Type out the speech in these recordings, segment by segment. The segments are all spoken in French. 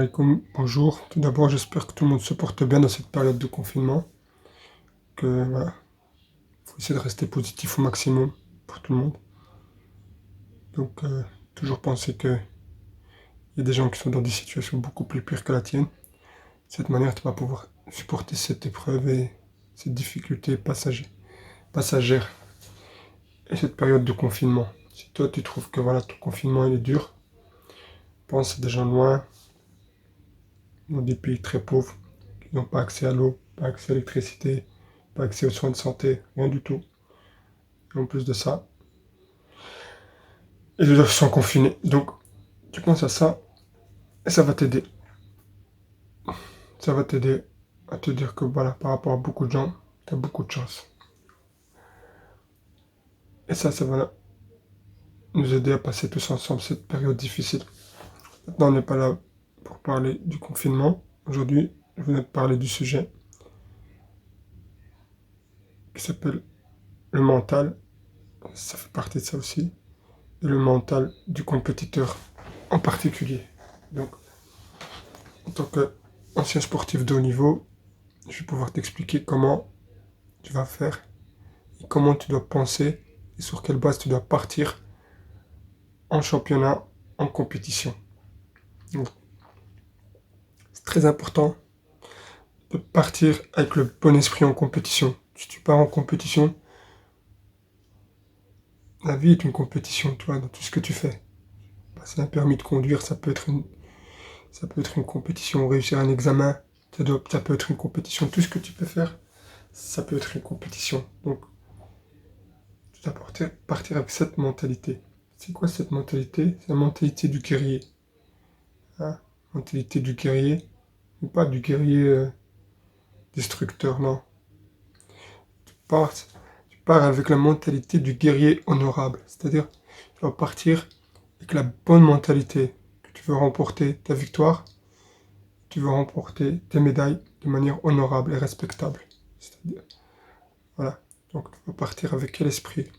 alaikum, bonjour. Tout d'abord, j'espère que tout le monde se porte bien dans cette période de confinement. Que voilà, faut essayer de rester positif au maximum pour tout le monde. Donc, toujours penser qu'il y a des gens qui sont dans des situations beaucoup plus pires que la tienne. De cette manière, tu vas pouvoir supporter cette épreuve et cette difficulté passagère et cette période de confinement. Si toi, tu trouves que voilà, ton confinement il est dur, pense à des gens loin, dans des pays très pauvres, qui n'ont pas accès à l'eau, pas accès à l'électricité, pas accès aux soins de santé, rien du tout. Et en plus de ça, ils doivent sont confinés. Donc, tu penses à ça et ça va t'aider. Ça va t'aider à te dire que voilà, par rapport à beaucoup de gens, tu as beaucoup de chance. Et ça va nous aider à passer tous ensemble cette période difficile. Maintenant, on n'est pas là pour parler du confinement. Aujourd'hui, je voulais te parler du sujet qui s'appelle le mental. Ça fait partie de ça aussi. Et le mental du compétiteur en particulier. Donc, en tant qu'ancien sportif de haut niveau, je vais pouvoir t'expliquer comment tu vas faire et comment tu dois penser et sur quelle base tu dois partir en championnat, en compétition. Donc, c'est très important de partir avec le bon esprit en compétition. Si tu pars en compétition, la vie est une compétition, tu vois, dans tout ce que tu fais. Passer un permis de conduire, ça peut être une compétition. Réussir un examen, ça peut être une compétition. Tout ce que tu peux faire, ça peut être une compétition. Donc, tu dois partir avec cette mentalité. C'est quoi cette mentalité? C'est la mentalité du guerrier. Hein, mentalité du guerrier, mais pas du guerrier destructeur, non. Tu pars, tu pars avec la mentalité du guerrier honorable. C'est-à-dire, tu vas partir avec la bonne mentalité. Que tu veux remporter ta victoire, tu veux remporter tes médailles de manière honorable et respectable. C'est-à-dire, voilà. Donc, tu vas partir avec quel esprit?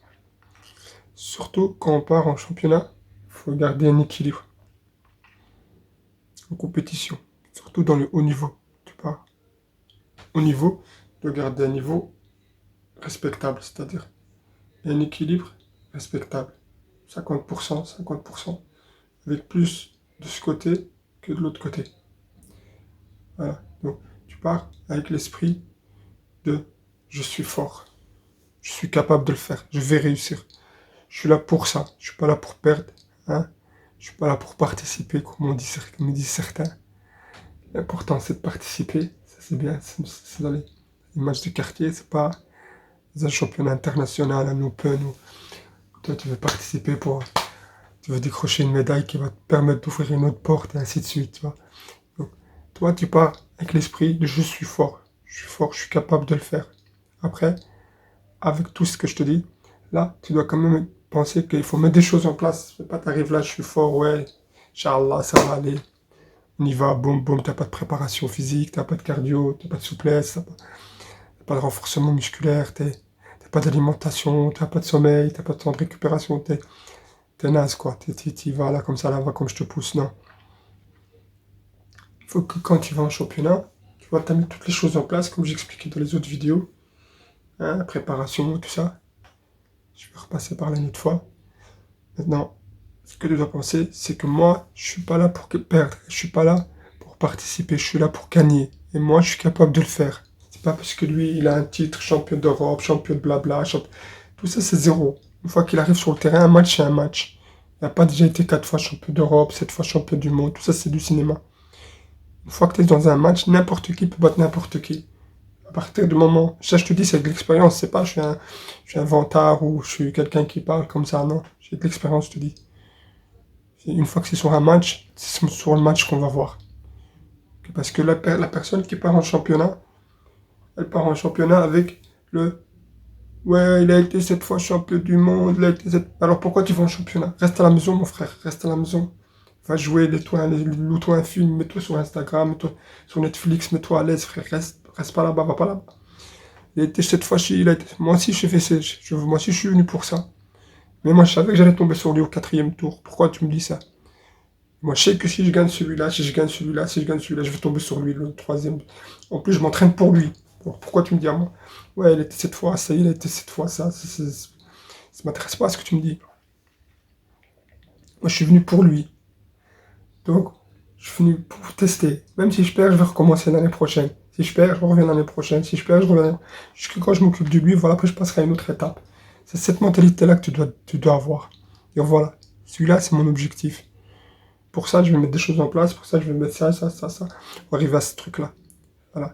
Surtout quand on part en championnat, il faut garder un équilibre en compétition. Surtout dans le haut niveau. Tu pars au niveau, de garder un niveau respectable, c'est-à-dire un équilibre respectable. 50%, 50%, avec plus de ce côté que de l'autre côté. Voilà. Donc, tu pars avec l'esprit de je suis fort, je suis capable de le faire, je vais réussir. Je suis là pour ça, je suis pas là pour perdre, hein. Je suis pas là pour participer, comme disent certains. L'important c'est de participer, ça c'est bien, c'est dans les matchs de quartier, c'est pas dans un championnat international, un open, où toi tu veux participer tu veux décrocher une médaille qui va te permettre d'ouvrir une autre porte et ainsi de suite, tu vois. Donc, toi tu pars avec l'esprit de je suis fort, je suis capable de le faire. Après, avec tout ce que je te dis, là, tu dois quand même penser qu'il faut mettre des choses en place. C'est pas t'arrives là, je suis fort, ouais, Inch'Allah, ça va aller. On y va, boum, boum, t'as pas de préparation physique, t'as pas de cardio, t'as pas de souplesse, t'as pas de renforcement musculaire, t'as pas d'alimentation, t'as pas de sommeil, t'as pas de temps de récupération, t'es naze, quoi. T'y vas là, comme ça, là, va comme je te pousse, non. Il faut que quand tu vas en championnat, tu vois, t'as mis toutes les choses en place, comme j'expliquais dans les autres vidéos, hein, la préparation, tout ça. Je vais repasser par là une autre fois. Maintenant, ce que tu dois penser, c'est que moi, je suis pas là pour perdre. Je suis pas là pour participer. Je suis là pour gagner. Et moi, je suis capable de le faire. C'est pas parce que lui, il a un titre champion d'Europe, champion de blabla, tout ça, c'est zéro. Une fois qu'il arrive sur le terrain, un match, c'est un match. Il n'a pas déjà été 4 fois champion d'Europe, 7 fois champion du monde. Tout ça, c'est du cinéma. Une fois que tu es dans un match, n'importe qui peut battre n'importe qui. À partir du moment, ça je te dis, c'est de l'expérience, c'est pas je suis un vantard ou je suis quelqu'un qui parle comme ça, non. J'ai de l'expérience, je te dis. Une fois que c'est sur un match, c'est sur le match qu'on va voir. Parce que la personne qui part en championnat, elle part en championnat avec le ouais, il a été 7 fois champion du monde, alors pourquoi tu vas en championnat? Reste à la maison, mon frère, reste à la maison. Va jouer, loue-toi un film, mets-toi sur Instagram, mets-toi sur Netflix, mets-toi à l'aise, frère, reste pas là-bas, va pas là-bas. Il a été cette fois-ci, moi aussi j'ai fait moi aussi je suis venu pour ça. Mais moi je savais que j'allais tomber sur lui au quatrième tour. Pourquoi tu me dis ça? Moi, je sais que si je gagne celui-là, si je gagne celui-là, si je gagne celui-là, je vais tomber sur lui, le troisième. En plus, je m'entraîne pour lui. Alors, pourquoi tu me dis à moi? Ouais, il était cette fois ça, il a été cette fois ça. Ça m'intéresse pas ce que tu me dis. Moi, je suis venu pour lui. Donc, je suis venu pour tester. Même si je perds, je vais recommencer l'année prochaine. Si je perds, je reviens l'année prochaine. Si je perds, je reviens. Jusque quand je m'occupe de lui, voilà, après, je passerai à une autre étape. C'est cette mentalité-là que tu dois avoir. Et voilà. Celui-là, c'est mon objectif. Pour ça, je vais mettre des choses en place. Pour ça, je vais mettre ça, ça, ça, ça. Pour arriver à ce truc-là. Voilà.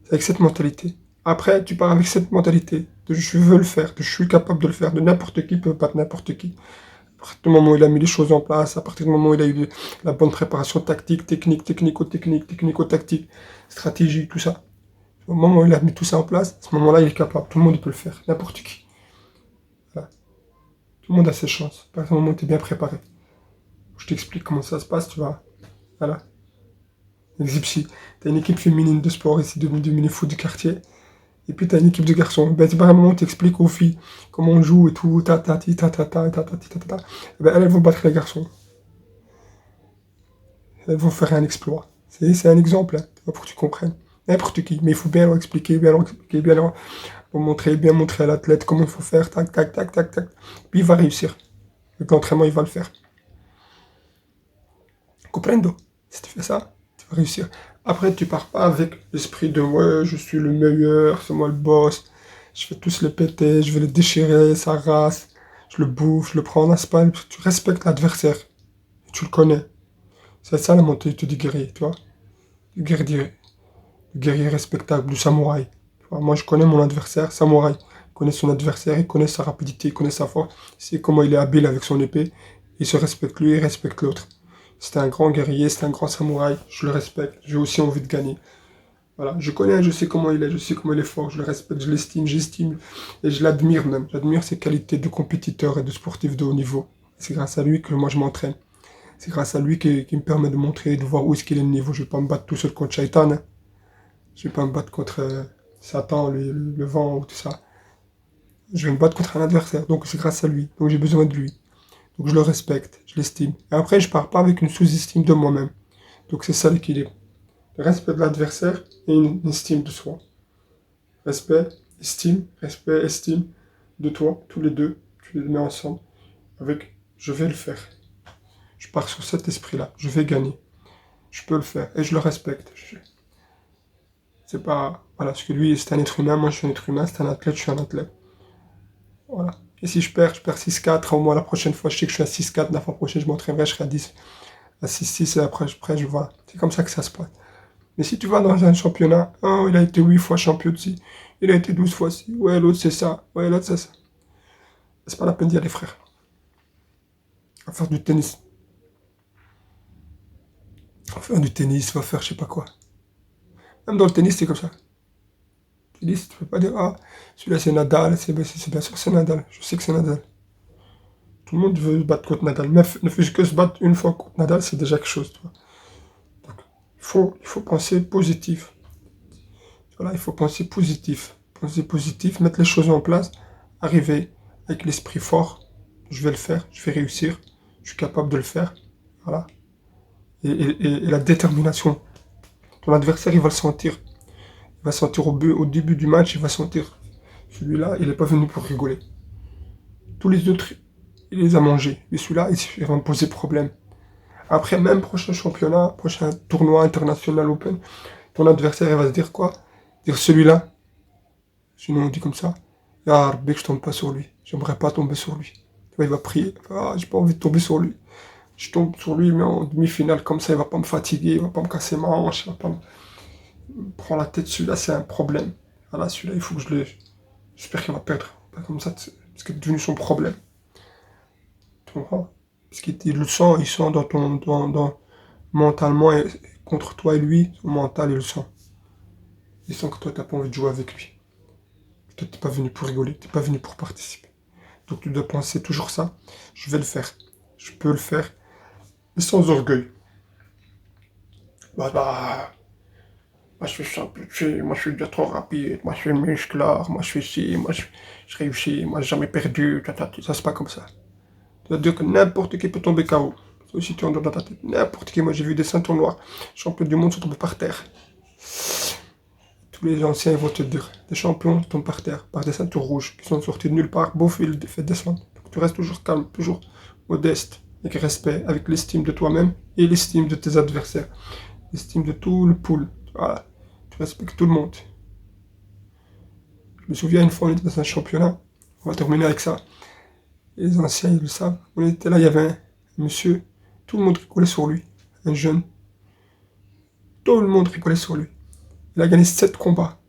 C'est avec cette mentalité. Après, tu pars avec cette mentalité de je veux le faire, de je suis capable de le faire, de n'importe qui peut battre n'importe qui. À partir du moment où il a mis les choses en place, à partir du moment où il a eu la bonne préparation tactique, technique, technico-technique, technico-tactique, stratégie, tout ça. Au moment où il a mis tout ça en place, à ce moment-là, il est capable. Tout le monde peut le faire. N'importe qui. Voilà. Tout le monde a ses chances. À partir du moment où tu es bien préparé. Je t'explique comment ça se passe, tu vois. Voilà. Exemple, si tu as une équipe féminine de sport ici, de mini-foot du quartier, et puis tu as une équipe de garçons. Ben, c'est pas un moment où tu expliques aux filles comment on joue et tout, ta ta ti, ta ta ta, ta ta ti, ta ta ta. Eh ben, elles vont battre les garçons. Elles vont faire un exploit. C'est un exemple, hein, pour que tu comprennes. N'importe qui. Mais il faut bien leur expliquer, bien montrer à l'athlète comment il faut faire, tac, tac, tac, tac, tac. Puis il va réussir. Avec l'entraînement, il va le faire. Comprendo? Si tu fais ça, tu vas réussir. Après, tu pars pas avec l'esprit de ouais, je suis le meilleur, c'est moi le boss, je vais tous les péter, je vais les déchirer, sa race, je le bouffe, je le prends en aspal. Tu respectes l'adversaire, tu le connais. C'est ça la mentalité du guerrier, tu vois. Du guerrier, du guerrier respectable, du samouraï. Tu vois, moi, je connais mon adversaire, samouraï. Il connaît son adversaire, il connaît sa rapidité, il connaît sa force, il sait comment il est habile avec son épée. Il se respecte lui, il respecte l'autre. C'est un grand guerrier, c'est un grand samouraï, je le respecte, j'ai aussi envie de gagner. Voilà, je connais, je sais comment il est, je sais comment il est fort, je le respecte, je l'estime, j'estime, et je l'admire même. J'admire ses qualités de compétiteur et de sportif de haut niveau. C'est grâce à lui que moi je m'entraîne. C'est grâce à lui qui me permet de montrer, de voir où est-ce qu'il est le niveau. Je vais pas me battre tout seul contre Shaitan, hein. Je vais pas me battre contre Satan, le vent ou tout ça. Je vais me battre contre un adversaire, donc c'est grâce à lui. Donc j'ai besoin de lui. Donc je le respecte, je l'estime. Et après, je pars pas avec une sous-estime de moi-même. Donc c'est ça l'équilibre. Le respect de l'adversaire et une estime de soi. Respect, estime de toi, tous les deux, tu les mets ensemble avec je vais le faire. Je pars sur cet esprit-là, je vais gagner. Je peux le faire et je le respecte. C'est pas. Voilà, parce que lui, c'est un être humain, moi je suis un être humain, c'est un athlète, je suis un athlète. Voilà. Et si je perds 6-4, au moins la prochaine fois, je sais que je suis à 6-4, la fois prochaine, je m'entraînerai, je serai à 6-6, et après, je vois. C'est comme ça que ça se passe. Mais si tu vas dans un championnat, oh, il a été 8 fois champion de ci, il a été 12 fois ci, ouais, l'autre c'est ça, ouais, l'autre c'est ça. C'est pas la peine d'y aller, frère. Va faire du tennis. Va faire du tennis, va faire je sais pas quoi. Même dans le tennis, c'est comme ça. Le tennis, tu peux pas dire, ah, celui-là c'est Nadal, c'est bien sûr c'est Nadal, je sais que c'est Nadal. Tout le monde veut se battre contre Nadal. Mais ne fût-ce que se battre une fois contre Nadal, c'est déjà quelque chose, tu vois. Donc, il faut penser positif. Voilà, il faut penser positif. Penser positif, mettre les choses en place, arriver avec l'esprit fort. Je vais le faire, je vais réussir, je suis capable de le faire. Voilà. Et la détermination. Ton adversaire, il va le sentir. Il va sentir au début du match, il va sentir. Celui-là, il n'est pas venu pour rigoler. Tous les autres, il les a mangés. Mais celui-là, il va me poser problème. Après, même prochain championnat, prochain tournoi international open, ton adversaire, il va se dire quoi? Dire celui-là. Sinon, on dit comme ça. Ah, Rabbi, que je tombe pas sur lui. J'aimerais pas tomber sur lui. Il va prier. Ah, j'ai pas envie de tomber sur lui. Je tombe sur lui, mais en demi-finale, comme ça, il va pas me fatiguer, il va pas me casser ma hanche, il va pas me prendre la tête. Celui-là, c'est un problème. Voilà, celui-là, il faut que je le. J'espère qu'il va perdre. Pas comme ça, parce que c'est devenu son problème. Tu comprends? Parce qu'il le sent, il sent mentalement, contre toi et lui, son mental, il le sent. Il sent que toi, t'as pas envie de jouer avec lui. Toi, t'es pas venu pour rigoler, t'es pas venu pour participer. Donc tu dois penser toujours ça. Je vais le faire. Je peux le faire. Et sans orgueil. Bah, moi je suis champion, moi je suis déjà trop rapide, moi je suis musclore, moi je suis ci, je réussis, moi j'ai jamais perdu, ça c'est pas comme ça. Ça veut dire que n'importe qui peut tomber KO. Ça aussi, tu en dans ta tête. N'importe qui, moi j'ai vu des ceintures noires, champions du monde sont tombés par terre. Tous les anciens ils vont te dire, des champions tombent par terre, par des ceintures rouges, qui sont sortis de nulle part, bouf, ils le fait descendre. Donc tu restes toujours calme, toujours modeste, avec respect, avec l'estime de toi-même et l'estime de tes adversaires, l'estime de tout le pool. Voilà, tu respectes tout le monde. Je me souviens une fois, on était dans un championnat, on va terminer avec ça. Les anciens, ils le savent. On était là, il y avait un monsieur, tout le monde rigolait sur lui, un jeune. Tout le monde rigolait sur lui. Il a gagné 7 combats.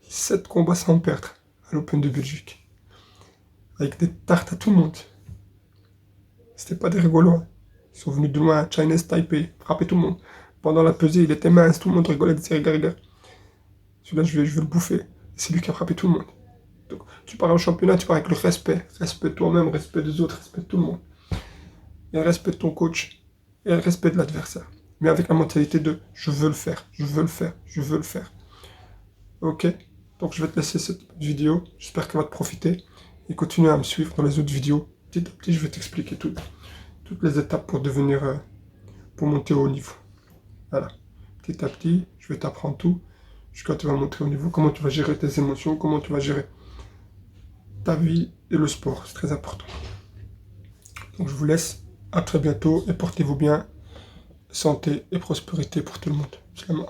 7 combats sans perdre à l'Open de Belgique. Avec des tartes à tout le monde. C'était pas des rigolos. Hein. Ils sont venus de loin, Chinese Taipei, frapper tout le monde. Pendant la pesée, il était mince, tout le monde rigolait, disait regarde, regarde. Celui-là, je vais le bouffer. C'est lui qui a frappé tout le monde. Donc, tu pars au championnat, tu pars avec le respect. Respect de toi-même, respect des autres, respect de tout le monde. Et le respect de ton coach. Et le respect de l'adversaire. Mais avec la mentalité de je veux le faire, je veux le faire, je veux le faire. Ok? Donc je vais te laisser cette vidéo. J'espère qu'elle va te profiter. Et continue à me suivre dans les autres vidéos. Petit à petit, je vais t'expliquer toutes les étapes pour devenir, pour monter au haut niveau. Voilà. Petit à petit, je vais t'apprendre tout. Jusqu'à tu vas monter au niveau. Comment tu vas gérer tes émotions. Comment tu vas gérer ta vie et le sport. C'est très important. Donc je vous laisse. À très bientôt et portez-vous bien. Santé et prospérité pour tout le monde. Salam.